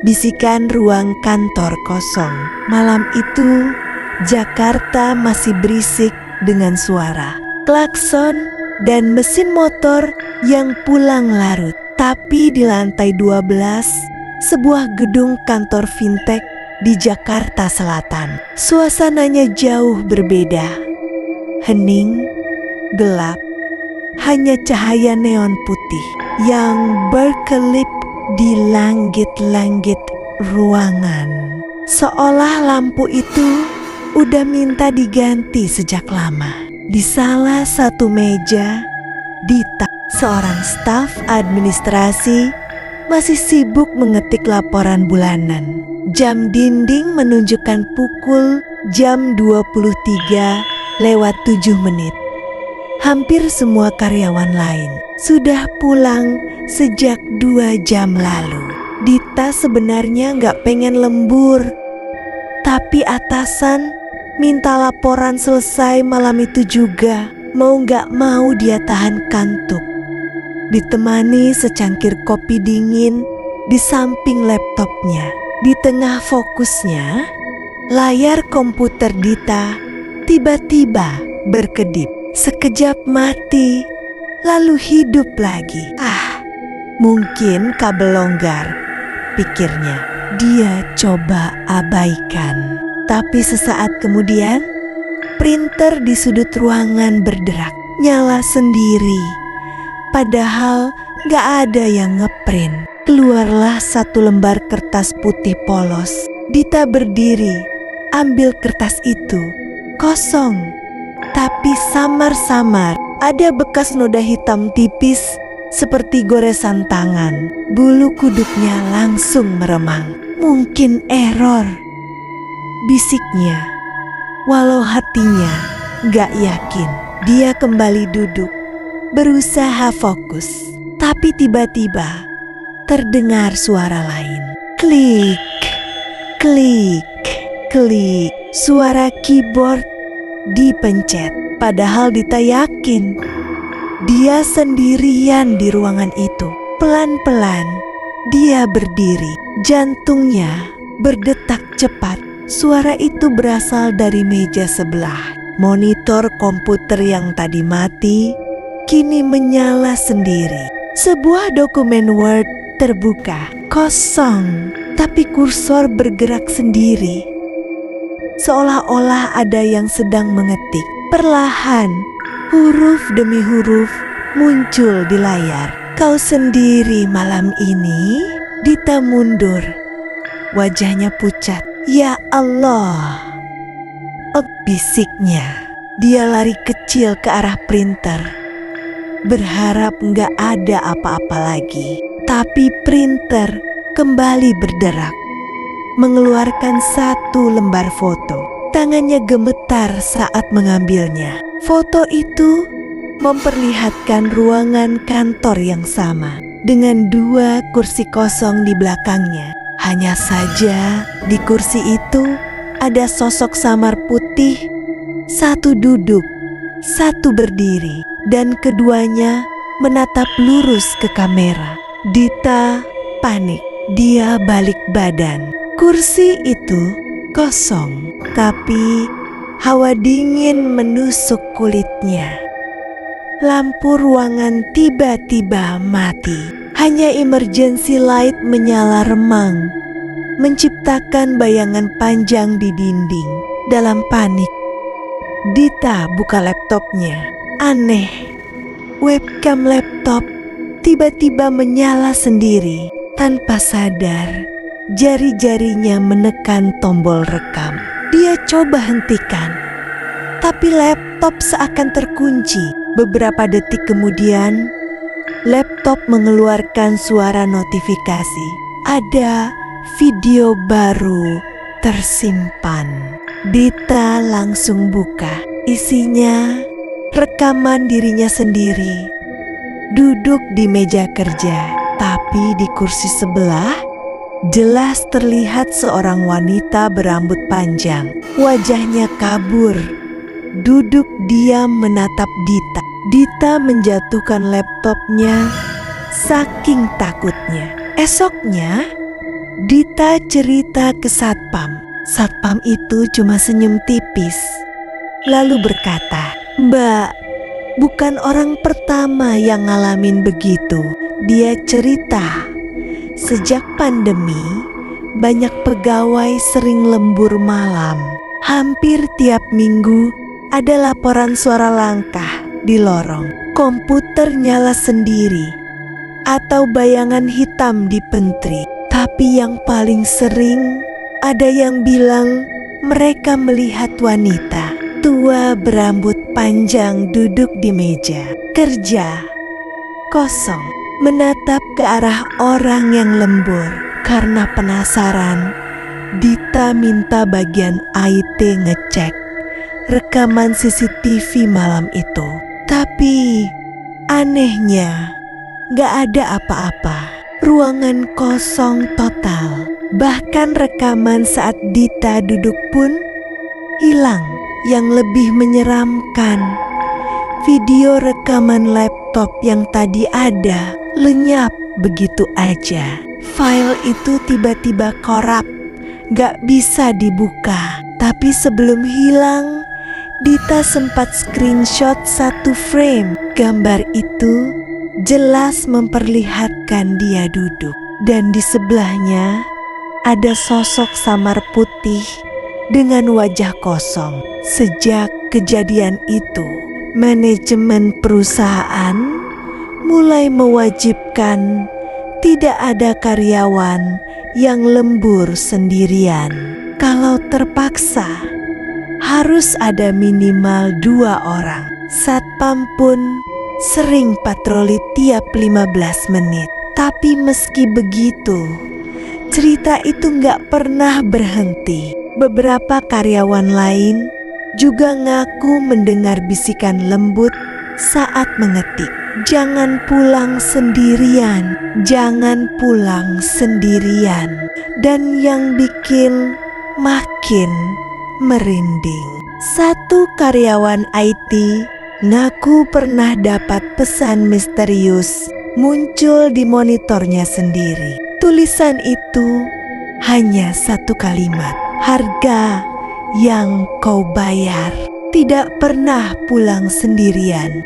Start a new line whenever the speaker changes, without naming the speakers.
Bisikan ruang kantor kosong. Malam itu, Jakarta masih berisik dengan suara klakson dan mesin motor yang pulang larut. Tapi di lantai 12, sebuah gedung kantor fintech di Jakarta Selatan, suasananya jauh berbeda. Hening, gelap, hanya cahaya neon putih yang berkelip di langit-langit ruangan. Seolah lampu itu udah minta diganti sejak lama. Di salah satu meja, Dita, seorang staf administrasi, masih sibuk mengetik laporan bulanan. Jam dinding menunjukkan pukul jam 23:07. Hampir semua karyawan lain sudah pulang sejak 2 jam lalu. Dita sebenarnya nggak pengen lembur, tapi atasan minta laporan selesai malam itu juga. Mau nggak mau dia tahan kantuk. Ditemani secangkir kopi dingin di samping laptopnya. Di tengah fokusnya, layar komputer Dita tiba-tiba berkedip. Sekejap mati, lalu hidup lagi. Mungkin kabel longgar, pikirnya. Dia coba abaikan. Tapi sesaat kemudian, printer di sudut ruangan berderak, nyala sendiri. Padahal gak ada yang ngeprint. Keluarlah satu lembar kertas putih polos. Dita berdiri, ambil kertas itu. Kosong, tapi samar-samar ada bekas noda hitam tipis seperti goresan tangan. Bulu kuduknya langsung meremang. Mungkin error, bisiknya. Walau hatinya gak yakin. Dia kembali duduk, berusaha fokus. Tapi tiba-tiba terdengar suara lain. Klik, klik, klik. Suara keyboard dipencet. Padahal Dita yakin dia sendirian di ruangan itu. Pelan-pelan dia berdiri. Jantungnya berdetak cepat. Suara itu berasal dari meja sebelah. Monitor komputer yang tadi mati kini menyala sendiri. Sebuah dokumen Word terbuka, kosong, tapi kursor bergerak sendiri. Seolah-olah ada yang sedang mengetik. Perlahan, huruf demi huruf muncul di layar. Kau sendiri malam ini? Dita mundur. Wajahnya pucat. Ya Allah, bisiknya. Dia lari kecil ke arah printer, berharap gak ada apa-apa lagi. Tapi printer kembali berderak, mengeluarkan satu lembar foto. Tangannya gemetar saat mengambilnya. Foto itu memperlihatkan ruangan kantor yang sama, dengan 2 kursi kosong di belakangnya. Hanya saja di kursi itu ada sosok samar putih, satu duduk, satu berdiri, dan keduanya menatap lurus ke kamera. Dita panik. Dia balik badan. Kursi itu kosong, tapi hawa dingin menusuk kulitnya. Lampu ruangan tiba-tiba mati. Hanya emergency light menyala remang, menciptakan bayangan panjang di dinding. Dalam panik, Dita buka laptopnya. Aneh, webcam laptop tiba-tiba menyala sendiri. Tanpa sadar, jari-jarinya menekan tombol rekam. Dia coba hentikan, tapi laptop seakan terkunci. Beberapa detik kemudian, laptop mengeluarkan suara notifikasi. Ada video baru tersimpan. Dita langsung buka. Isinya rekaman dirinya sendiri, duduk di meja kerja. Tapi di kursi sebelah, jelas terlihat seorang wanita berambut panjang. Wajahnya kabur, duduk diam menatap Dita. Dita menjatuhkan laptopnya saking takutnya. Esoknya, Dita cerita ke satpam. Satpam itu cuma senyum tipis, lalu berkata, "Mbak, bukan orang pertama yang ngalamin begitu." Dia cerita, sejak pandemi, banyak pegawai sering lembur malam. Hampir tiap minggu ada laporan suara langkah di lorong. Komputer nyala sendiri, atau bayangan hitam di pentri. Tapi yang paling sering, ada yang bilang mereka melihat wanita tua berambut panjang duduk di meja kerja kosong, menatap ke arah orang yang lembur. Karena penasaran, Dita minta bagian IT ngecek rekaman CCTV malam itu. Tapi anehnya, gak ada apa-apa. Ruangan kosong total. Bahkan rekaman saat Dita duduk pun hilang. Yang lebih menyeramkan, video rekaman laptop yang tadi ada lenyap begitu aja. File itu tiba-tiba korup, gak bisa dibuka. Tapi sebelum hilang, Dita sempat screenshot satu frame. Gambar itu jelas memperlihatkan dia duduk, dan di sebelahnya ada sosok samar putih dengan wajah kosong. Sejak kejadian itu, manajemen perusahaan mulai mewajibkan tidak ada karyawan yang lembur sendirian. Kalau terpaksa, harus ada minimal 2 orang. Satpam pun sering patroli tiap 15 menit. Tapi meski begitu, cerita itu gak pernah berhenti. Beberapa karyawan lain juga ngaku mendengar bisikan lembut saat mengetik. Jangan pulang sendirian, jangan pulang sendirian. Dan yang bikin makin merinding, satu karyawan IT ngaku pernah dapat pesan misterius muncul di monitornya sendiri. Tulisan itu hanya satu kalimat, harga yang kau bayar. Tidak pernah pulang sendirian.